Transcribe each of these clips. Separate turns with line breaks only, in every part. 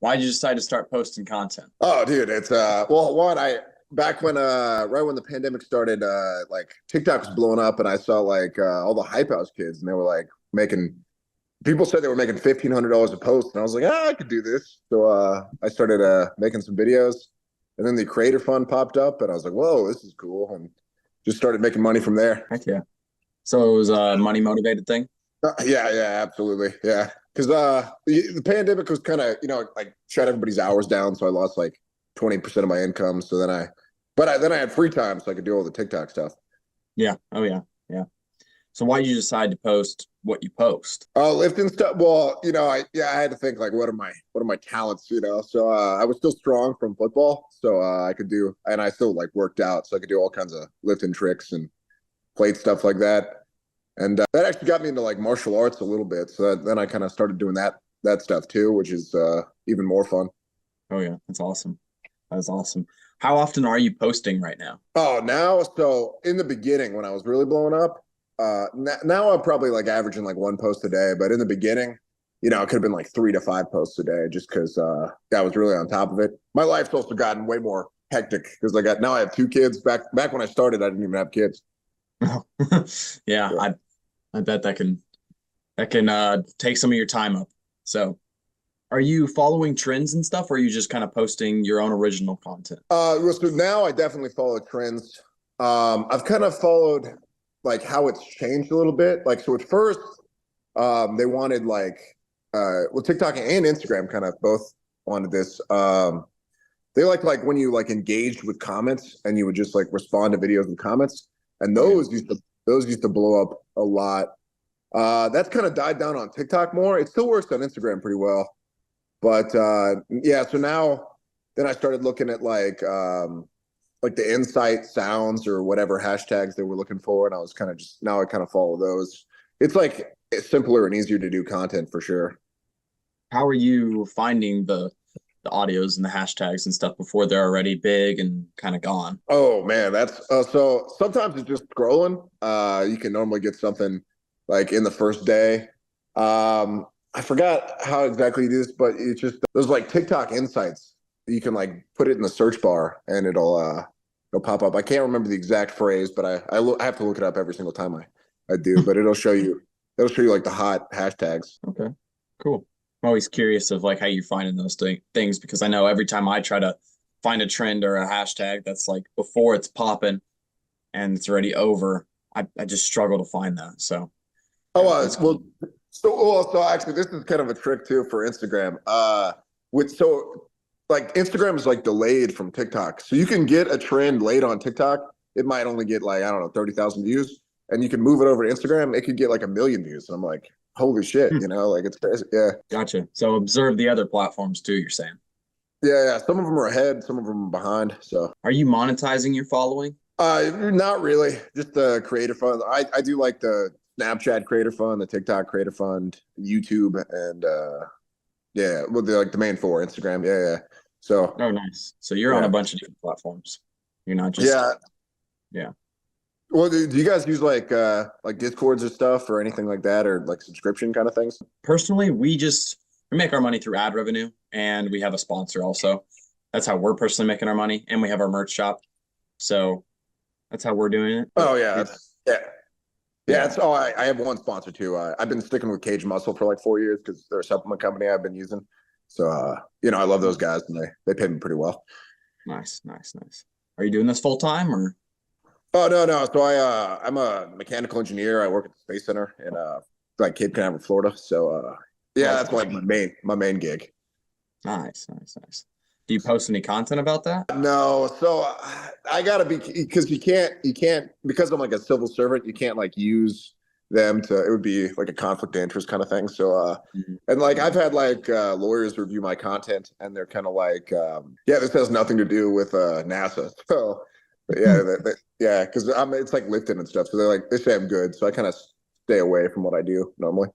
Why'd you decide to start posting content?
Oh, dude, it's well, one, I back when right when the pandemic started, like TikTok was blowing up, and I saw like all the Hype House kids, and they were like making. People said they were making $1,500 a post, and I was like, I could do this. So I started making some videos, and then the Creator Fund popped up, and I was like, whoa, this is cool, and just started making money from there.
Heck yeah. So it was a money motivated thing?
Yeah, absolutely, yeah. Because the pandemic was kind of like shut everybody's hours down, so I lost like 20% of my income. So then I had free time, so I could do all the TikTok stuff.
Yeah. Oh yeah. Yeah. So why did you decide to post what you post?
Lifting stuff. Well, I had to think like what are my talents, So I was still strong from football, so I could do, and I still like worked out, so I could do all kinds of lifting tricks and plate stuff like that. And that actually got me into like martial arts a little bit. So then I kind of started doing that stuff too, which is even more fun.
Oh yeah, that's awesome. That's awesome. How often are you posting right now?
Oh, now, so in the beginning when I was really blowing up, now I'm probably like averaging like one post a day. But in the beginning, it could have been like 3 to 5 posts a day, just because I was really on top of it. My life's also gotten way more hectic because now I have 2 kids. Back when I started, I didn't even have kids.
Yeah,
Yeah.
I bet that can take some of your time up. So are you following trends and stuff, or are you just kind of posting your own original content?
Well, so now I definitely follow trends. I've kind of followed like how it's changed a little bit. Like, so at first, they wanted like, well, TikTok and Instagram kind of both wanted this. They liked like when you like engaged with comments and you would just like respond to videos with comments, and
Oh yeah.
those used to blow up a lot. That's kind of died down on TikTok more. It still works on Instagram pretty well. But yeah, so now then I started looking at like the insight sounds or whatever hashtags they were looking for, and I was kind of just now I kind of follow those. It's simpler and easier to do content for sure.
How are you finding the audios and the hashtags and stuff before they're already big and kind of gone?
Oh man, that's so sometimes it's just scrolling. You can normally get something like in the first day. I forgot how exactly it is, but it's just there's like TikTok insights. You can like put it in the search bar and it'll pop up. I can't remember the exact phrase, but I have to look it up every single time I do. But it'll show you like the hot hashtags.
Okay, cool. I'm always curious of like how you're finding those things because I know every time I try to find a trend or a hashtag that's like before it's popping and it's already over, I just struggle to find that. So
Oh,
yeah, that's cool.
well, so actually, this is kind of a trick too for Instagram. Like Instagram is like delayed from TikTok, so you can get a trend late on TikTok. It might only get like I don't know 30,000 views, and you can move it over to Instagram. It could get like 1 million views, and I'm like, holy shit,
Hmm,
like it's crazy. Yeah,
gotcha. So observe the other platforms too, you're saying.
yeah. Some of them are ahead, some of them are behind. So,
Are you monetizing your following?
not really. Just the creator fund. I do like the Snapchat creator fund, the TikTok creator fund, YouTube, and yeah, well, they're like the main four, Instagram. Yeah, yeah. So,
Oh, nice. So you're on a
yeah,
bunch of different platforms. You're not just,
yeah.
yeah.
Well, do you guys use like Discords or stuff or anything like that, or like subscription kind of things?
Personally, we make our money through ad revenue and we have a sponsor also. That's how we're personally making our money. And we have our merch shop. So that's how we're doing it. But
Oh yeah, yeah, yeah.
yeah,
I have one sponsor too. I've been sticking with Cage Muscle for like 4 years because they're a supplement company I've been using. So I love those guys and they pay me pretty well.
nice, nice, nice. Are you doing this full time or?
Oh no. So I'm a mechanical engineer. I work at the Space Center in like Cape Canaveral, Florida. So
Oh,
yeah,
that's
that's like
awesome.
my main gig.
Nice, nice, nice. Do you post any content about that?
No, so I gotta be because you can't because I'm like a civil servant, you can't like use them to it would be like a conflict of interest kind of thing. So
Mhm.
and like I've
Mhm.
had like lawyers review my content and they're kind of like yeah, this has nothing to do with NASA. So but yeah, yeah, because I'm it's like lifting and stuff. So they say I'm good. So I kind of stay away from what I do normally.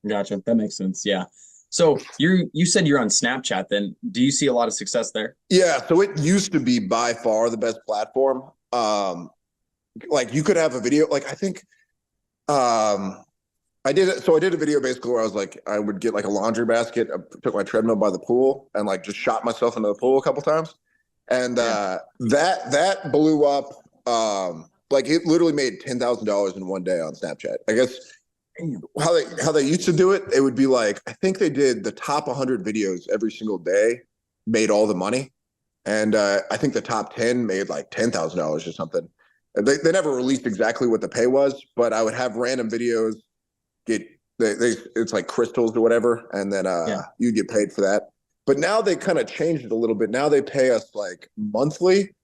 Gotcha. That makes sense. Yeah. So you said you're on Snapchat then. Do you see a lot of success there?
Yeah, so it used to be by far the best platform. Like you could have a video like I think um I did it. So I did a video basically where I was like, I would get like a laundry basket, I took my treadmill by the pool and like just shot myself into the pool a couple times. And
Yeah.
that blew up. Like it literally made $10,000 in one day on Snapchat. I guess
Damn.
how they used to do it, it would be like I think they did the top 100 videos every single day, made all the money, and I think the top 10 made like $10,000 or something. And they never released exactly what the pay was, but I would have random videos get it's like crystals or whatever, and then
Yeah.
you get paid for that. But now they kind of changed it a little bit. Now they pay us like monthly,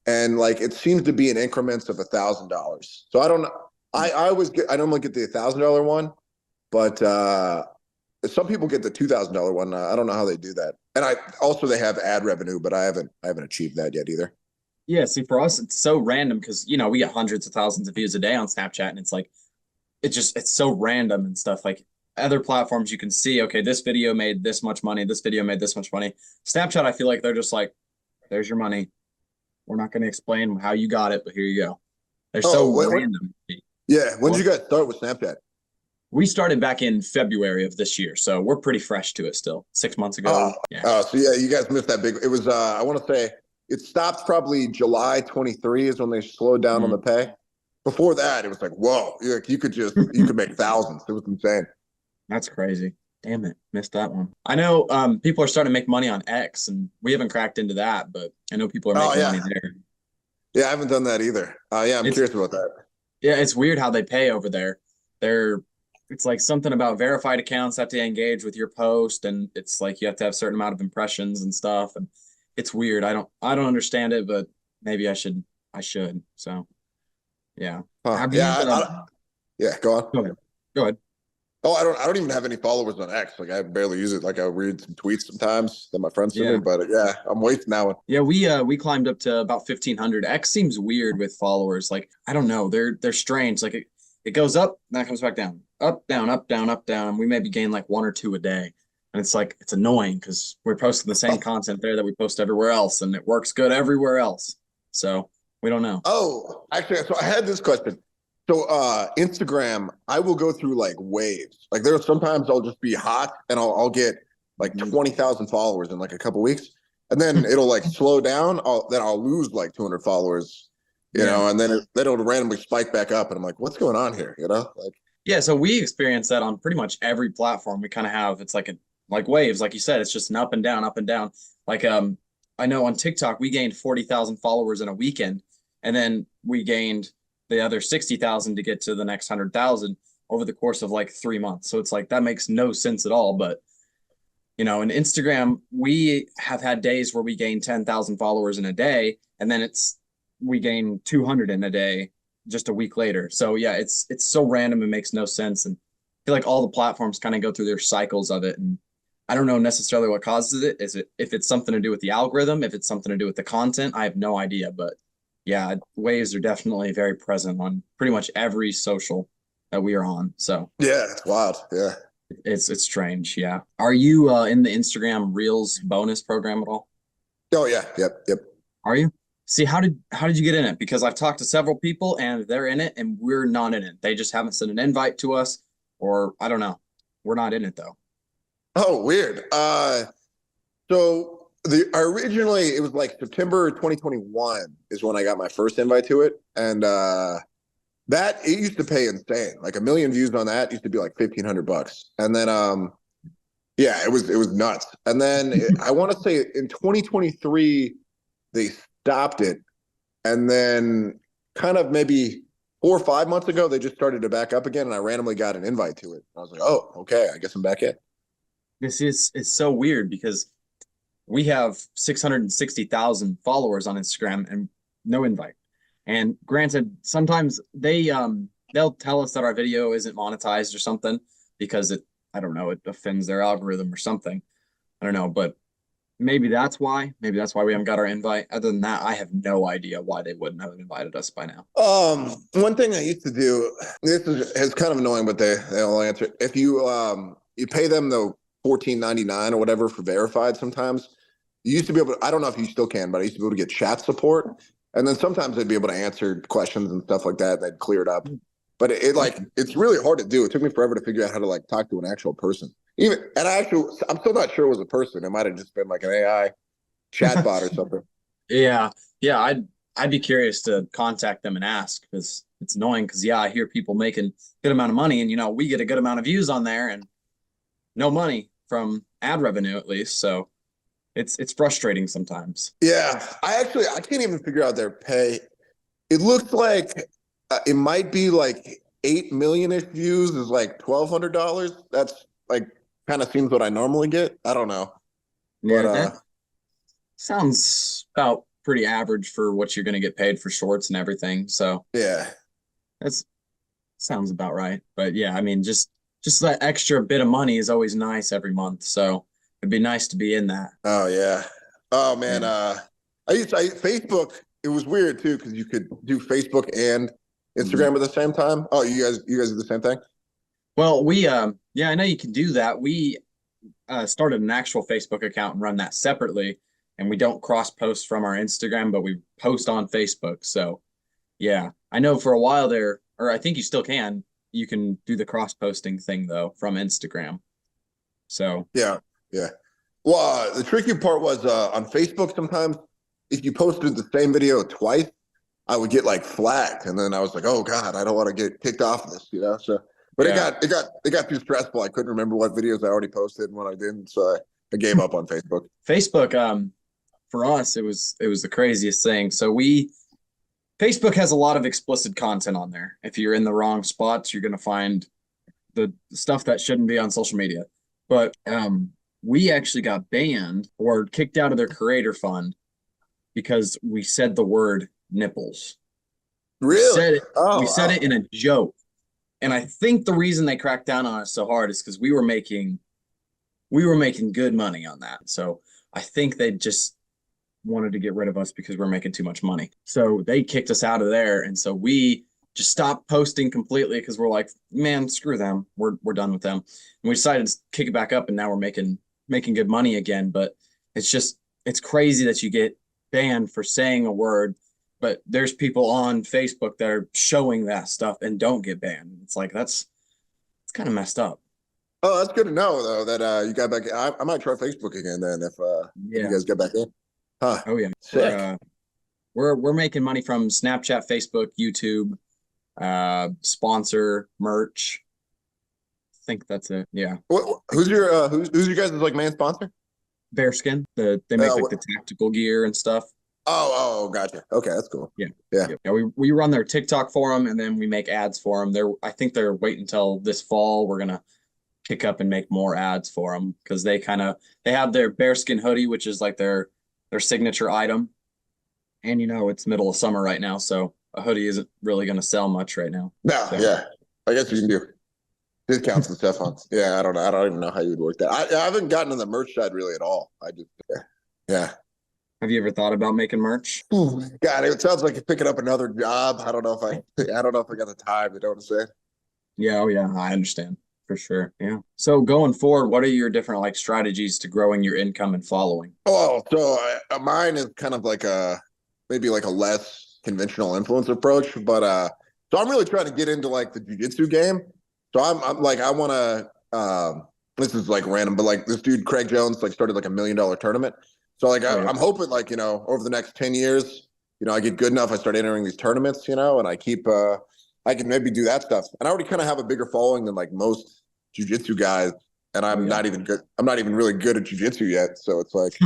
and like it seems to be in increments of $1,000. So I don't know. I always get I normally get the $1,000 one, but some people get the $2,000 one. I don't know how they do that. And I also they have ad revenue, but I haven't achieved that yet either.
Yeah. See, for us, it's so random because, we get hundreds of thousands of views a day on Snapchat, and it's like, it's so random and stuff. Like other platforms, you can see, okay, this video made this much money, this video made this much money. Snapchat, I feel like they're just like, there's your money. We're not going to explain how you got it, but here you go. They're so
Oh,
random.
yeah. When did
Well,
you guys start with Snapchat?
we started back in February of this year, so we're pretty fresh to it still. 6 months
Oh,
ago. Yeah.
so yeah, you guys missed that big. It was I want to say it stopped probably July 23 is when they slowed down on the
Mhm.
pay. Before that, it was like, whoa, you could make thousands. It was insane.
That's crazy. Damn it. Missed that one. I know people are starting to make money on X, and we haven't cracked into that, but I know people are
Oh
making
yeah,
money there.
yeah, I haven't done that either. Yeah, I'm
It's
curious about that.
Yeah, it's weird how they pay over there. They're it's like something about verified accounts have to engage with your post, and it's like you have to have a certain amount of impressions and stuff, and it's weird. I don't understand it, but maybe I should. So yeah.
Huh?
Have
Yeah,
you
yeah. Go on.
go ahead. Go ahead.
Oh, I don't even have any followers on X. Like I barely use it. Like I read some tweets sometimes that my friends send me,
Yeah.
but yeah, I'm waiting now.
Yeah, we climbed up to about 1,500. X seems weird with followers. Like, I don't know. They're strange. Like it goes up, then it comes back down. Up, down, up, down, up, down. And we maybe gain like one or two a day. And it's like it's annoying because we're posting the same content there that we post everywhere else, and it works good everywhere else. So we don't know.
Oh, actually, so I had this question. So Instagram, I will go through like waves. Like there are sometimes I'll just be hot and I'll get like
Mhm.
20,000 followers in like a couple weeks. And then it'll like slow down. Then I'll lose like 200 followers,
Yeah.
and then it'll randomly spike back up. And I'm like, what's going on here? Like,
Yeah, so we experience that on pretty much every platform. We kind of have it's like waves, like you said, it's just an up and down, up and down. Like I know on TikTok we gained 40,000 followers in a weekend, and then we gained the other 60,000 to get to the next 100,000 over the course of like 3 months. So it's like that makes no sense at all. But in Instagram, we have had days where we gain 10,000 followers in a day, and then we gain 200 in a day just a week later. So yeah, it's so random, it makes no sense. And I feel like all the platforms kind of go through their cycles of it. And I don't know necessarily what causes it. Is it if it's something to do with the algorithm, if it's something to do with the content, I have no idea. But yeah, waves are definitely very present on pretty much every social that we are on. So
yeah, it's wild. Yeah.
it's strange. Yeah. Are you in the Instagram Reels bonus program at all?
Oh yeah. Yep. Yep.
Are you? See, how did you get in it? Because I've talked to several people and they're in it and we're not in it. They just haven't sent an invite to us, or I don't know. We're not in it though.
Oh, weird. So originally it was like September 2021 is when I got my first invite to it, and that it used to pay insane. Like a million views on that used to be like $1,500, and then yeah, it was nuts. And then I want to say in 2023 they stopped it, and then kind of maybe 4 or 5 months ago they just started to back up again, and I randomly got an invite to it. I was like, oh, okay, I guess I'm back in.
This is it's so weird because we have 660,000 followers on Instagram and no invite. And granted, sometimes they'll tell us that our video isn't monetized or something because I don't know, it offends their algorithm or something. I don't know, but maybe that's why. Maybe that's why we haven't got our invite. Other than that, I have no idea why they wouldn't have invited us by now.
One thing I used to do, this is kind of annoying, but they'll answer it. If you pay them the 14.99 or whatever for verified, sometimes you used to be able to, I don't know if you still can, but I used to be able to get chat support. And then sometimes they'd be able to answer questions and stuff like that. They'd clear it up. but it's really hard to do. It took me forever to figure out how to like talk to an actual person. I'm still not sure it was a person. It might have just been like an AI chatbot or something.
Yeah, yeah, I'd be curious to contact them and ask because it's annoying because yeah, I hear people making good amount of money and we get a good amount of views on there and no money from ad revenue at least. So it's frustrating sometimes.
Yeah, I can't even figure out their pay. It looks like it might be like 8 million-ish views is like $1,200. That's like kind of seems what I normally get. I don't know, but
Yeah, that sounds about pretty average for what you're going to get paid for shorts and everything. So
yeah.
that's sounds about right. But yeah, I mean, just that extra bit of money is always nice every month. So it'd be nice to be in that.
Oh yeah. Oh man.
Yeah.
Facebook. It was weird too because you could do Facebook and
Mhm.
Instagram at the same time. Oh, you guys do the same thing?
Well, we yeah, I know you can do that. We started an actual Facebook account and run that separately, and we don't cross post from our Instagram, but we post on Facebook. So yeah, I know for a while there, or I think you still can. You can do the cross posting thing though from Instagram. So
Yeah. Yeah. Well, the tricky part was on Facebook. Sometimes if you posted the same video twice, I would get like flagged, and then I was like, "Oh God, I don't want to get kicked off of this," So, but
yeah,
it got too stressful. I couldn't remember what videos I already posted and what I didn't, so I gave up on Facebook.
Facebook. For us, it was the craziest thing. So we Facebook has a lot of explicit content on there. If you're in the wrong spots, you're gonna find the stuff that shouldn't be on social media. But we actually got banned or kicked out of their creator fund because we said the word nipples. We
Really?
said it. We
Oh,
said
wow.
it in a joke, and I think the reason they cracked down on us so hard is because we were making good money on that. So I think they just wanted to get rid of us because we're making too much money. So they kicked us out of there, and so we just stopped posting completely because we're like, man, screw them. We're done with them. And we decided to kick it back up, and now we're making good money again. But it's crazy that you get banned for saying a word, but there's people on Facebook that are showing that stuff and don't get banned. It's like it's kind of messed up.
Oh, that's good to know though that you got back. I might try Facebook again then if you
Yeah.
guys get back in. Huh.
Oh yeah. We're
Sick.
we're making money from Snapchat, Facebook, YouTube, sponsor, merch. I think that's it. Yeah.
Who's your guys' like main sponsor?
Bearskin. They make like the tactical gear and stuff.
Gotcha. Okay, that's cool.
Yeah.
Yeah.
Yeah. We run their TikTok for them and then we make ads for them. I think they're waiting until this fall. We're gonna pick up and make more ads for them because they have their bearskin hoodie, which is like their signature item. And it's middle of summer right now, so a hoodie isn't really gonna sell much right now.
No,
So
yeah. I guess you can do discounts and stuff on. Yeah, I don't know. I don't even know how you would work that. I haven't gotten on the merch side really at all. I just yeah.
have you ever thought about making merch?
God, it sounds like you're picking up another job. I don't know if I got the time. You know what I'm saying?
Yeah, oh yeah, I understand for sure. Yeah. So going forward, what are your different like strategies to growing your income and following?
Oh, so mine is kind of like maybe like a less conventional influence approach, but so I'm really trying to get into like the jujitsu game. So I'm like I want to. This is like random, but like this dude Craig Jones like started like $1 million tournament. So like
Oh yeah.
I'm hoping like over the next 10 years, I get good enough. I start entering these tournaments, and I keep I can maybe do that stuff. And I already kind of have a bigger following than like most jujitsu guys, and
Oh
I'm
yeah.
not even good. I'm not even really good at jujitsu yet. So it's like,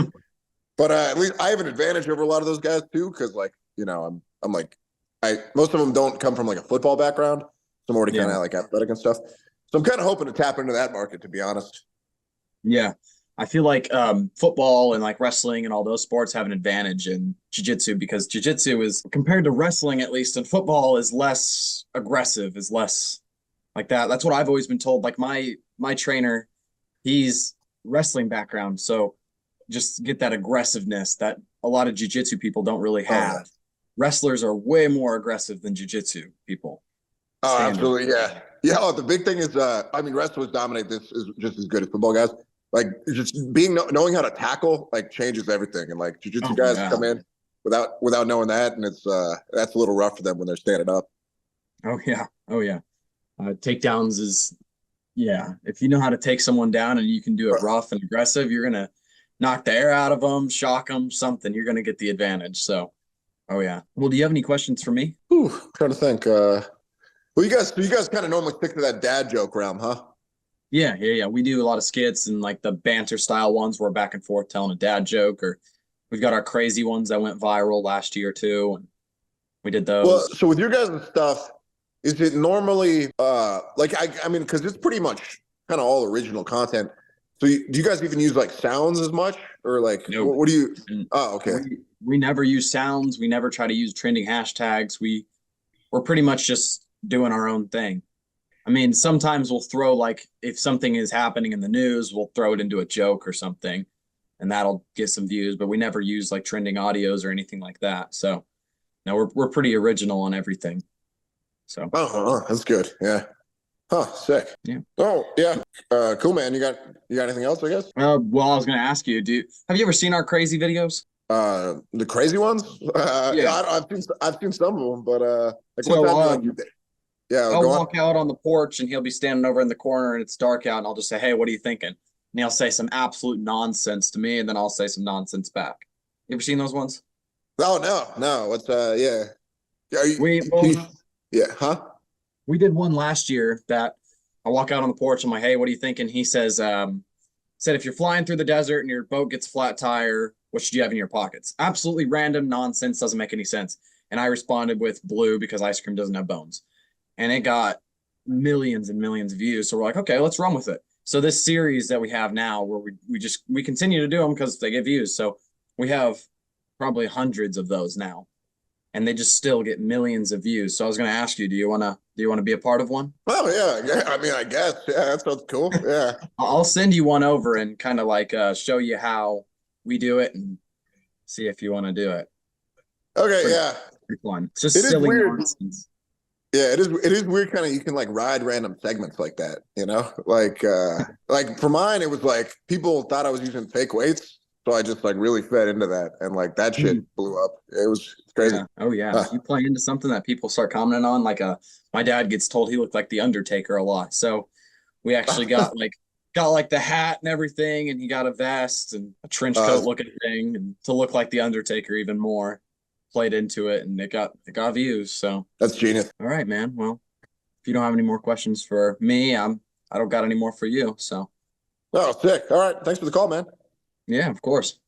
but at least I have an advantage over a lot of those guys too, because like I'm like most of them don't come from like a football background, so I'm already kind
Yeah.
of like athletic and stuff. So I'm kind of hoping to tap into that market, to be honest.
Yeah. I feel like football and like wrestling and all those sports have an advantage in jiu-jitsu because jiu-jitsu is compared to wrestling, at least, and football is less aggressive, is less like that. That's what I've always been told. Like my trainer, he's wrestling background, so just get that aggressiveness that a lot of jiu-jitsu people don't really
Oh yeah.
have. Wrestlers are way more aggressive than jiu-jitsu people.
Oh,
Standard.
absolutely. Yeah. Yeah. Oh, the big thing is, I mean, wrestlers dominate this is just as good as football guys. Like just knowing how to tackle like changes everything. And like jujitsu
Oh
guys
yeah.
come in without knowing that. And it's, that's a little rough for them when they're standing up.
Oh yeah. Oh yeah. Takedowns is yeah. If you know how to take someone down and you can do it rough and aggressive, you're gonna knock the air out of them, shock them, something. You're gonna get the advantage. So, oh yeah. Well, do you have any questions for me?
Whew, trying to think. Well, you guys kind of normally stick to that dad joke realm, huh?
Yeah, yeah, yeah. We do a lot of skits and like the banter style ones where we're back and forth telling a dad joke, or we've got our crazy ones that went viral last year too, and we did
Well,
those.
so with your guys' stuff, is it normally like I mean, because it's pretty much kind of all original content. So do you guys even use like sounds as much, or like
Nope.
what do you?
And
Oh, okay.
we never use sounds. We never try to use trending hashtags. We're pretty much just doing our own thing. I mean, sometimes we'll throw like if something is happening in the news, we'll throw it into a joke or something, and that'll get some views. But we never use like trending audios or anything like that. So no, we're pretty original on everything. So
Oh, that's good. Yeah. Huh. Sick.
yeah.
Oh, yeah. Cool, man. You got anything else? I guess.
Well, I was going to ask you, have you ever seen our crazy videos?
The crazy ones. Yeah,
Yeah.
I've seen some of them, but like one
So
time, like, yeah,
I'll
go on.
walk out on the porch and he'll be standing over in the corner and it's dark out and I'll just say, "Hey, what are you thinking?" And he'll say some absolute nonsense to me and then I'll say some nonsense back. You ever seen those ones?
Oh no, no. What's yeah? Are you?
We
Can
well,
you? Yeah. Huh?
we did one last year that I walk out on the porch. I'm like, "Hey, what are you thinking?" He said if you're flying through the desert and your boat gets a flat tire, what should you have in your pockets? Absolutely random nonsense, doesn't make any sense. And I responded with blue because ice cream doesn't have bones. And it got millions and millions of views. So we're like, okay, let's run with it. So this series that we have now, where we continue to do them because they get views. So we have probably hundreds of those now, and they just still get millions of views. So I was going to ask you, do you want to be a part of one?
Oh yeah, yeah. I mean, I guess. Yeah, that sounds cool. Yeah.
I'll send you one over and kind of like show you how we do it and see if you want to do it. It's
Okay.
pretty,
Yeah.
pretty fun. It's
It
just
is
silly
weird.
nonsense.
Yeah, it is. It is weird. Kind of, you can like ride random segments like that. Like for mine, it was like people thought I was using fake weights, so I just like really fed into that, and like that shit
Mhm.
blew up. It's crazy.
Yeah. Oh yeah.
Uh,
If you play into something that people start commenting on, like my dad gets told he looked like the Undertaker a lot. So we actually got like the hat and everything, and he got a vest and a trench coat
uh,
looking thing, and to look like the Undertaker even more. Played into it, and it got views. So
that's genius.
all right, man. Well, if you don't have any more questions for me, I don't got any more for you. So
Oh, sick. All right. Thanks for the call, man.
yeah, of course.